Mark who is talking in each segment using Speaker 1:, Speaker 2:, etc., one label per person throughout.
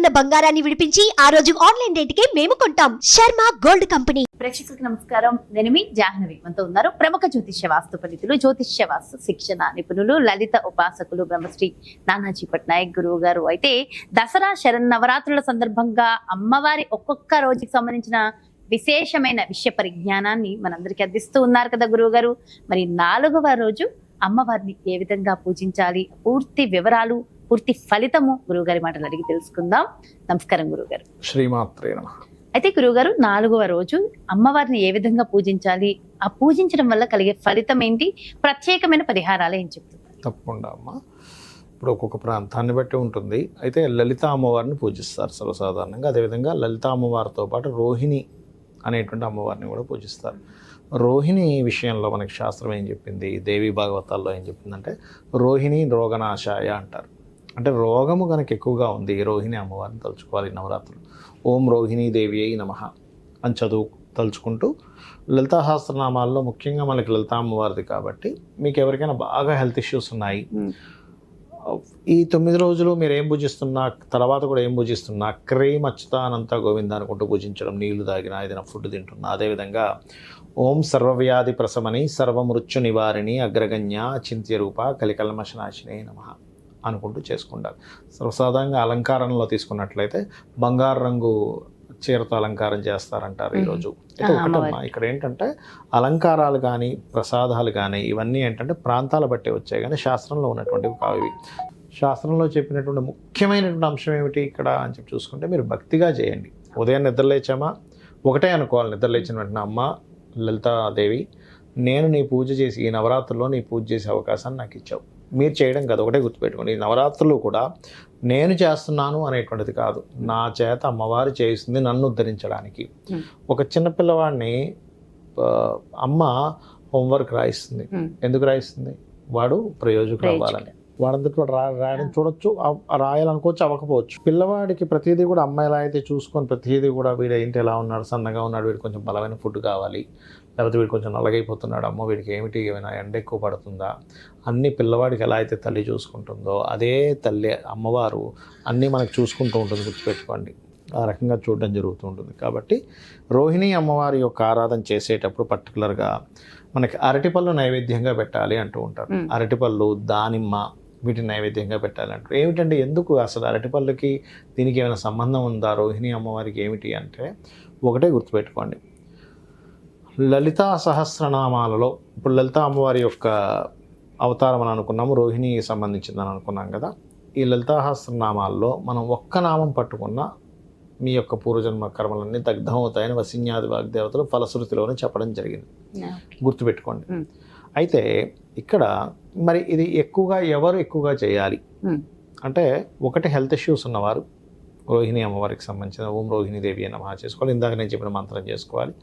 Speaker 1: ఉన్న బంగారాన్ని విడిపించి ఆ రోజు ఆన్లైన్ రేటుకే మేము కొంటాం. Sharma gold company.
Speaker 2: ప్రేక్షకులకు నమస్కారం. నేను మీ జాహ్నవి. మనతో ఉన్నారు ప్రముఖ జ్యోతిష్య వాస్తు పండితులు, జ్యోతిష్య వాస్తు శిక్షణ నిపుణులు, లలిత ఉపాసకులు బ్రహ్మశ్రీ నానాజీ పట్నాయక్ గురువు గారు. అయితే దసరా శరన్నవరాత్రుల సందర్భంగా అమ్మవారి ఒక్కొక్క రోజుకి సంబంధించిన విశేషమైన విషయ పరిజ్ఞానాన్ని మనందరికీ అందిస్తూ ఉన్నారు కదా గురువు గారు. మరి 4వ రోజు అమ్మవారిని ఏ విధంగా పూజించాలి, పూర్తి వివరాలు, పూర్తి ఫలితము గురువుగారి మాటలు అడిగి తెలుసుకుందాం. నమస్కారం గురువుగారు.
Speaker 3: శ్రీమాత్రే నమః.
Speaker 2: అయితే గురువుగారు, 4వ రోజు అమ్మవారిని ఏ విధంగా పూజించాలి, ఆ పూజించడం వల్ల కలిగే ఫలితం ఏంటి, ప్రత్యేకమైన పరిహారాలు ఏం చెప్తున్నారు?
Speaker 3: తప్పకుండా అమ్మా. ఇప్పుడు ఒక్కొక్క ప్రాంతాన్ని బట్టి ఉంటుంది. అయితే లలిత అమ్మవారిని పూజిస్తారు సర్వసాధారణంగా. అదేవిధంగా లలిత అమ్మవారితో పాటు రోహిణి అనేటువంటి అమ్మవారిని కూడా పూజిస్తారు. రోహిణి విషయంలో మనకి శాస్త్రం ఏం చెప్పింది, దేవి భాగవతాల్లో ఏం చెప్పిందంటే రోహిణి రోగనాశాయ అంటారు. అంటే రోగము కనుక ఎక్కువగా ఉంది, రోహిణి అమ్మవారిని తలుచుకోవాలి నవరాత్రులు. ఓం రోహిణీ దేవి అయి నమః అని తలుచుకుంటూ లలితా సహస్రనామాల్లో ముఖ్యంగా మనకి లలిత అమ్మవారిది కాబట్టి మీకు ఎవరికైనా బాగా హెల్త్ ఇష్యూస్ ఉన్నాయి, ఈ 9 రోజులు మీరు ఏం పూజిస్తున్నా తర్వాత కూడా ఏం పూజిస్తున్నా క్రీమ్ అచ్యుతానంత గోవింద అనుకుంటూ పూజించడం, నీళ్లు తాగినా, ఏదైనా ఫుడ్ తింటున్నా. అదేవిధంగా ఓం సర్వవ్యాధి ప్రశమని సర్వమృత్యు నివారిణి అగ్రగణ్య చింత్య రూప కలికల్మషనాశినే నమః అనుకుంటూ చేసుకుంటారు. సర్వసాధారణంగా అలంకారంలో తీసుకున్నట్లయితే బంగారు రంగు చీరతో అలంకారం చేస్తారంటారు ఈరోజు. అయితే ఒకటమ్మా, ఇక్కడ ఏంటంటే అలంకారాలు కానీ ప్రసాదాలు కానీ ఇవన్నీ ఏంటంటే ప్రాంతాల బట్టి వచ్చాయి, కానీ శాస్త్రంలో ఉన్నటువంటివి కావు ఇవి. శాస్త్రంలో చెప్పినటువంటి ముఖ్యమైనటువంటి అంశం ఏమిటి ఇక్కడ అని చెప్పి చూసుకుంటే, మీరు భక్తిగా చేయండి. ఉదయం నిద్రలేచామా ఒకటే అనుకోవాలి, నిద్రలేచిన వెంటనే అమ్మ లలితాదేవి, నేను నీ పూజ చేసి ఈ నవరాత్రుల్లో నీ పూజ చేసే అవకాశాన్ని నాకు ఇచ్చావు. మీరు చేయడం కాదు, ఒకటే గుర్తుపెట్టుకోండి, ఈ నవరాత్రులు కూడా నేను చేస్తున్నాను అనేటువంటిది కాదు, నా చేత అమ్మవారు చేస్తుంది నన్ను ఉద్ధరించడానికి. ఒక చిన్న పిల్లవాడిని అమ్మ హోంవర్క్ రాయిస్తుంది. ఎందుకు రాయిస్తుంది? వాడు ప్రయోజకుడు అవ్వాలని. వాడంతటి వాడు రాయడం చూడొచ్చు, రాయాలనుకోవచ్చు, అవ్వకపోవచ్చు. పిల్లవాడికి ప్రతిదీ కూడా అమ్మాయి ఎలా అయితే చూసుకొని ప్రతిదీ కూడా వీడు ఏంటి ఎలా ఉన్నాడు, సన్నగా ఉన్నాడు, వీడికి కొంచెం బలమైన ఫుడ్ కావాలి, లేకపోతే వీడు కొంచెం నల్లగైపోతున్నాడు, అమ్మో వీడికి ఏమిటి, ఏమైనా ఎండ ఎక్కువ పడుతుందా, అన్ని పిల్లవాడికి ఎలా అయితే తల్లి చూసుకుంటుందో అదే తల్లి అమ్మవారు అన్నీ మనకు చూసుకుంటూ ఉంటుంది, గుర్తుపెట్టుకోండి. ఆ రకంగా చూడడం జరుగుతూ ఉంటుంది. కాబట్టి రోహిణి అమ్మవారి యొక్క ఆరాధన చేసేటప్పుడు పర్టికులర్గా మనకి అరటిపళ్ళు నైవేద్యంగా పెట్టాలి అంటూ ఉంటారు. అరటిపళ్ళు, దానిమ్మ వీటిని నైవేద్యంగా పెట్టాలి అంటారు. ఏమిటంటే ఎందుకు అసలు అరటిపళ్ళకి దీనికి ఏమైనా సంబంధం ఉందా, రోహిణి అమ్మవారికి ఏమిటి అంటే ఒకటే గుర్తుపెట్టుకోండి, లలితా సహస్రనామాలలో ఇప్పుడు లలిత అమ్మవారి యొక్క అవతారం అని అనుకున్నాము, రోహిణికి సంబంధించిందని అనుకున్నాం కదా. ఈ లలితా సహస్రనామాల్లో మనం ఒక్క నామం పట్టుకున్న మీ యొక్క పూర్వజన్మ కర్మలన్నీ దగ్ధం అవుతాయని వసిన్యాది వాగ్దేవతలు ఫలశ్రుతిలోనే చెప్పడం జరిగింది, గుర్తుపెట్టుకోండి. అయితే ఇక్కడ మరి ఇది ఎవరు ఎక్కువగా చేయాలి అంటే, ఒకటి హెల్త్ ఇష్యూస్ ఉన్నవారు రోహిణి అమ్మవారికి సంబంధించిన ఓం రోహిణీ దేవి అని నమః చేసుకోవాలి. ఇందాక నేను చెప్పిన మంత్రం చేసుకోవాలి.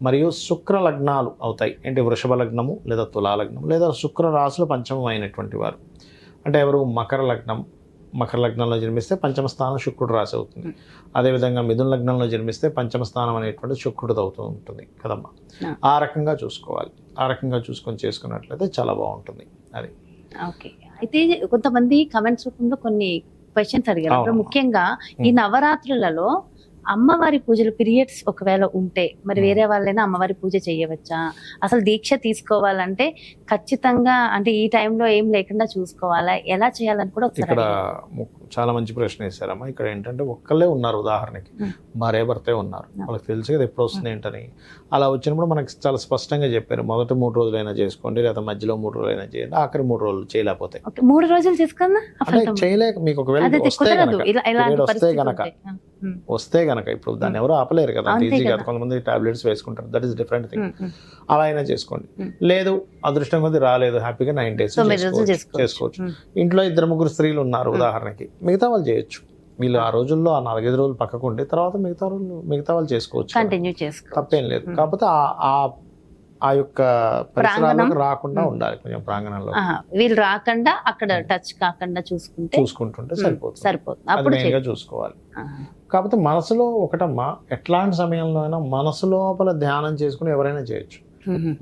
Speaker 3: మరియు శుక్ర లగ్నాలు అవుతాయి, అంటే వృషభ లగ్నము లేదా తులా లగ్నం లేదా శుక్ర రాశులు పంచమం అయినటువంటి వారు, అంటే ఎవరు మకర లగ్నంలో జన్మిస్తే పంచమ స్థానం శుక్రుడు రాశి అవుతుంది. అదేవిధంగా మిథున లగ్నంలో జన్మిస్తే పంచమ స్థానం అనేటువంటి శుక్రుడు అవుతూ ఉంటుంది కదమ్మా. ఆ రకంగా చూసుకోవాలి, ఆ రకంగా చూసుకొని చేసుకున్నట్లయితే చాలా బాగుంటుంది. అది
Speaker 2: ఓకే. అయితే కొంతమంది కమెంట్స్ రూపంలో కొన్ని క్వశ్చన్స్ అడిగారు. ముఖ్యంగా ఈ నవరాత్రులలో అమ్మవారి పూజలు పీరియడ్స్ ఒకవేళ ఉంటే మరి వేరే వాళ్ళైనా అమ్మవారి పూజ చేయవచ్చా? అసలు దీక్ష తీసుకోవాలంటే ఖచ్చితంగా అంటే ఈ టైంలో ఏం లేకుండా చూసుకోవాలా, ఎలా చేయాలని కూడా
Speaker 3: ఇక్కడ చాలా మంచి ప్రశ్న వేశారమ్మా. ఇక్కడ ఏంటంటే ఒక్కళ్ళే ఉన్నారు, ఉదాహరణకి భార్య భర్తే ఉన్నారు, వాళ్ళకి తెలుసు కదా ఎప్పుడు వస్తుంది ఏంటని. అలా వచ్చినప్పుడు మనకి చాలా స్పష్టంగా చెప్పారు, మొదటి 3 రోజులైనా చేసుకోండి, లేదా మధ్యలో 3 రోజులైనా చేయండి, ఆఖరి 3 రోజులు చేయలేకపోతే
Speaker 2: 3 రోజులు చేసుకున్నా
Speaker 3: చేయలేక మీకు ఒకవేళ వస్తే గనక ఇప్పుడు దాన్ని ఎవరు ఆపలేరు కదా, ఈజీ కాదు. కొంతమంది టాబ్లెట్స్ వేసుకుంటారు, దట్ ఈస్ డిఫరెంట్ థింగ్. అలా అయినా చేసుకోండి. లేదు అదృష్టం కొద్ది రాలేదు, హ్యాపీగా 9 days చేసుకోవచ్చు. ఇంట్లో 2-3 స్త్రీలు ఉన్నారు ఉదాహరణకి, మిగతా వాళ్ళు చేయొచ్చు. వీళ్ళు ఆ రోజుల్లో ఆ 4-5 రోజులు పక్కకుంటే తర్వాత మిగతా వాళ్ళు చేసుకోవచ్చు, తప్పేం లేదు. కాకపోతే ఆ యొక్క పరిసరాలకు రాకుండా ఉండాలి, కొంచెం ప్రాంగణంలో
Speaker 2: వీళ్ళు రాకుండా అక్కడ టచ్ కాకుండా చూసుకుంటుంటే సరిపోతుంది. అప్పుడు
Speaker 3: చూసుకోవాలి. కాకపోతే మనసులో ఒకటమ్మా, ఎట్లాంటి సమయంలో అయినా మనసు లోపల ధ్యానం చేసుకుని ఎవరైనా చేయొచ్చు.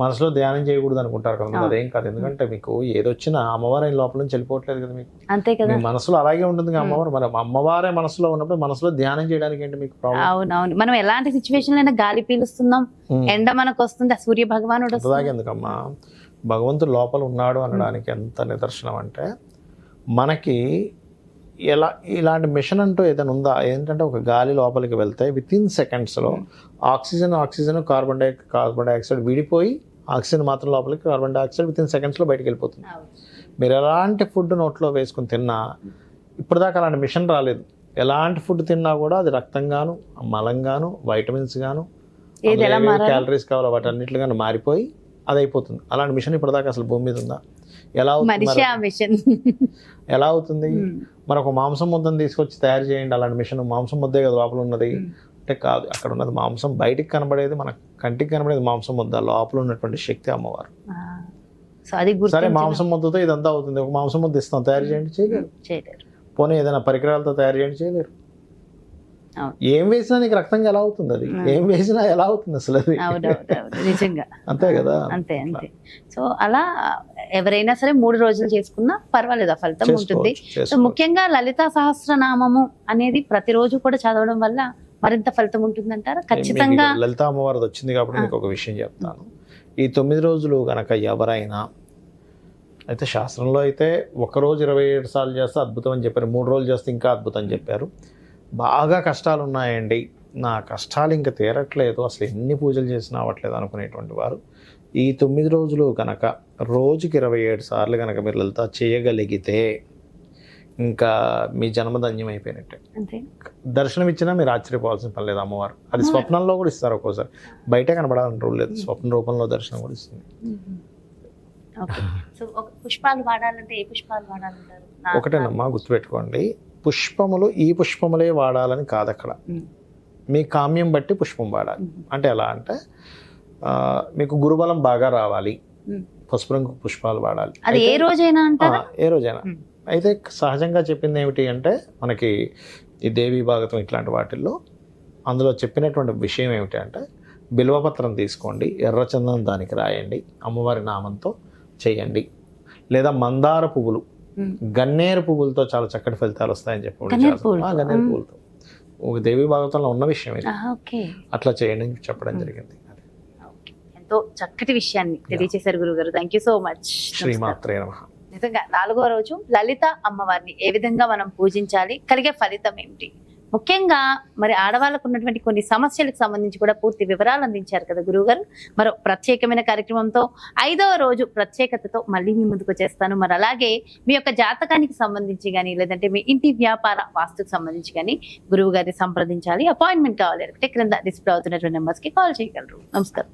Speaker 3: మనసులో ధ్యానం చేయకూడదు అనుకుంటారు కదా, అదేం కాదు. ఎందుకంటే మీకు ఏదొచ్చినా అమ్మవారి లోపల నుంచి వెళ్ళిపోవట్లేదు కదా, మీకు
Speaker 2: అంతే కదా,
Speaker 3: మీ మనసులో అలాగే ఉంటుంది కదా అమ్మవారు. మరి అమ్మవారే మనసులో ఉన్నప్పుడు మనసులో ధ్యానం చేయడానికి ఏంటి మీకు ప్రాబ్లం?
Speaker 2: అవునవును, మనం ఎలాంటి సిచ్యువేషన్ అయినా గాలి పీలుస్తున్నాం, ఎండ మనకు వస్తుంది, ఆ సూర్య భగవానుడు
Speaker 3: అలాగే ఎందుకమ్మా, భగవంతుడు లోపల ఉన్నాడు అనడానికి ఎంత నిదర్శనం అంటే, మనకి ఎలా ఇలాంటి మిషన్ అంటూ ఏదైనా ఉందా? ఏంటంటే ఒక గాలి లోపలికి వెళ్తే విత్ ఇన్ సెకండ్స్లో ఆక్సిజన్ కార్బన్ డైఆక్సైడ్ విడిపోయి ఆక్సిజన్ మాత్రం లోపలికి, కార్బన్ డైఆక్సైడ్ విత్ ఇన్ సెకండ్స్లో బయటకు వెళ్ళిపోతుంది. మీరు ఎలాంటి ఫుడ్ నోట్లో వేసుకుని తిన్నా, ఇప్పటిదాకా అలాంటి మిషన్ రాలేదు. ఎలాంటి ఫుడ్ తిన్నా కూడా అది రక్తంగాను, మలంగాను, వైటమిన్స్ గాను, క్యాలరీస్ కావాలో వాటన్నిటిగాను మారిపోయి అది అయిపోతుంది. అలాంటి మిషన్ ఇప్పటిదాకా అసలు భూమి మీద ఉందా? ఎలా ఎలా అవుతుంది? మనకు మాంసం ముద్దను తీసుకొచ్చి తయారు చేయండి, అలాంటి మిషన్. మాంసం ముద్దే కదా లోపల ఉన్నది అంటే కాదు, అక్కడ ఉన్నది మాంసం. బయటికి కనబడేది, మన కంటికి కనబడేది మాంసం ముద్ద, లోపల ఉన్నటువంటి శక్తి అమ్మవారు. సరే, మాంసం ముద్దతో ఇదంతా అవుతుంది. ఒక మాంసం ముద్ద ఇస్తాం, తయారు చేయండి, చేయలేరు. పోనీ ఏదైనా పరికరాలతో తయారు చేయండి, చేయలేరు. ఏం వేసినా నీకు రక్తంగా ఎలా అవుతుంది? అది ఏం వేసినా ఎలా అవుతుంది అసలు? అది
Speaker 2: నిజంగా
Speaker 3: అంతే కదా.
Speaker 2: అంతే. సో అలా ఎవరైనా సరే 3 రోజులు చేసుకున్నా పర్వాలేదు, ఆ ఫలితం ఉంటుంది. సో ముఖ్యంగా లలితా సహస్రనామము అనేది ప్రతిరోజు కూడా చదవడం వల్ల మరింత ఫలితం ఉంటుందంటారా? ఖచ్చితంగా.
Speaker 3: లలితా అమ్మవారిది వచ్చింది కాబట్టి మీకు ఒక విషయం చెప్తాను. ఈ 9 రోజులు గనక ఎవరైనా అయితే, శాస్త్రంలో అయితే ఒకరోజు 27 సార్లు చేస్తే అద్భుతం అని చెప్పారు, 3 రోజులు చేస్తే ఇంకా అద్భుతం అని చెప్పారు. బాగా కష్టాలు ఉన్నాయండి, నా కష్టాలు ఇంకా తీరట్లేదు, అసలు ఎన్ని పూజలు చేసినా అవ్వట్లేదు అనుకునేటువంటి వారు ఈ 9 రోజులు కనుక రోజుకి 27 సార్లు కనుక మీరు లలిత చేయగలిగితే ఇంకా మీ జన్మధన్యం అయిపోయినట్టే. దర్శనం ఇచ్చినా మీరు ఆశ్చర్యపోవాల్సిన పని లేదు. అమ్మవారు అది స్వప్నంలో కూడా ఇస్తారు, ఒక్కోసారి బయటే కనబడాలని రూల్ లేదు, స్వప్న రూపంలో దర్శనం కూడా ఇస్తుంది.
Speaker 2: పుష్పాలు వాడాలంటే ఏ పుష్పాలు వాడాలంటారు?
Speaker 3: ఒకటేనమ్మా, గుర్తుపెట్టుకోండి, పుష్పములు ఈ పుష్పములే వాడాలని కాదు అక్కడ. మీ కామ్యం బట్టి పుష్పం వాడాలి. అంటే ఎలా అంటే, మీకు గురుబలం బాగా రావాలి, పసుపు రంగు పుష్పాలు వాడాలి.
Speaker 2: అది ఏ రోజైనా అంటారా?
Speaker 3: ఏ రోజైనా. అయితే సహజంగా చెప్పింది ఏమిటి అంటే, మనకి ఈ దేవీ భాగవతం ఇట్లాంటి వాటిల్లో అందులో చెప్పినటువంటి విషయం ఏమిటి అంటే, బిల్వపత్రం తీసుకోండి, ఎర్రచందనం దానికి రాయండి, అమ్మవారి నామంతో చేయండి. లేదా మందార పువ్వులు, గన్నేరు పువ్వులతో చాలా చక్కటి ఫలితాలు వస్తాయని చెప్పి, గన్నేరు పువ్వులతో ఒక దేవీ భాగవతంలో ఉన్న విషయం ఇది. అట్లా చేయండి అని చెప్పడం జరిగింది.
Speaker 2: ఎంతో చక్కటి విషయాన్ని తెలియజేశారు గురుగారు. Thank you so much.
Speaker 3: శ్రీమాత్రే నమః.
Speaker 2: నిజంగా 4వ రోజు లలిత అమ్మవారిని ఏ విధంగా మనం పూజించాలి, కలిగే ఫలితం ఏమిటి, ముఖ్యంగా మరి ఆడవాళ్ళకు ఉన్నటువంటి కొన్ని సమస్యలకు సంబంధించి కూడా పూర్తి వివరాలు అందించారు కదా గురువుగారు. మరో ప్రత్యేకమైన కార్యక్రమంతో 5వ రోజు ప్రత్యేకతతో మళ్ళీ మీ ముందుకు వచ్చేస్తాను. మరి అలాగే మీ యొక్క జాతకానికి సంబంధించి కానీ, లేదంటే మీ ఇంటి వ్యాపార వాస్తుకు సంబంధించి కానీ గురువు గారిని సంప్రదించాలి, అపాయింట్మెంట్ కావాలి అంటే క్రింద డిస్ప్లే అవుతున్నటువంటి నెంబర్స్కి కాల్ చేయగలరు. నమస్కారం.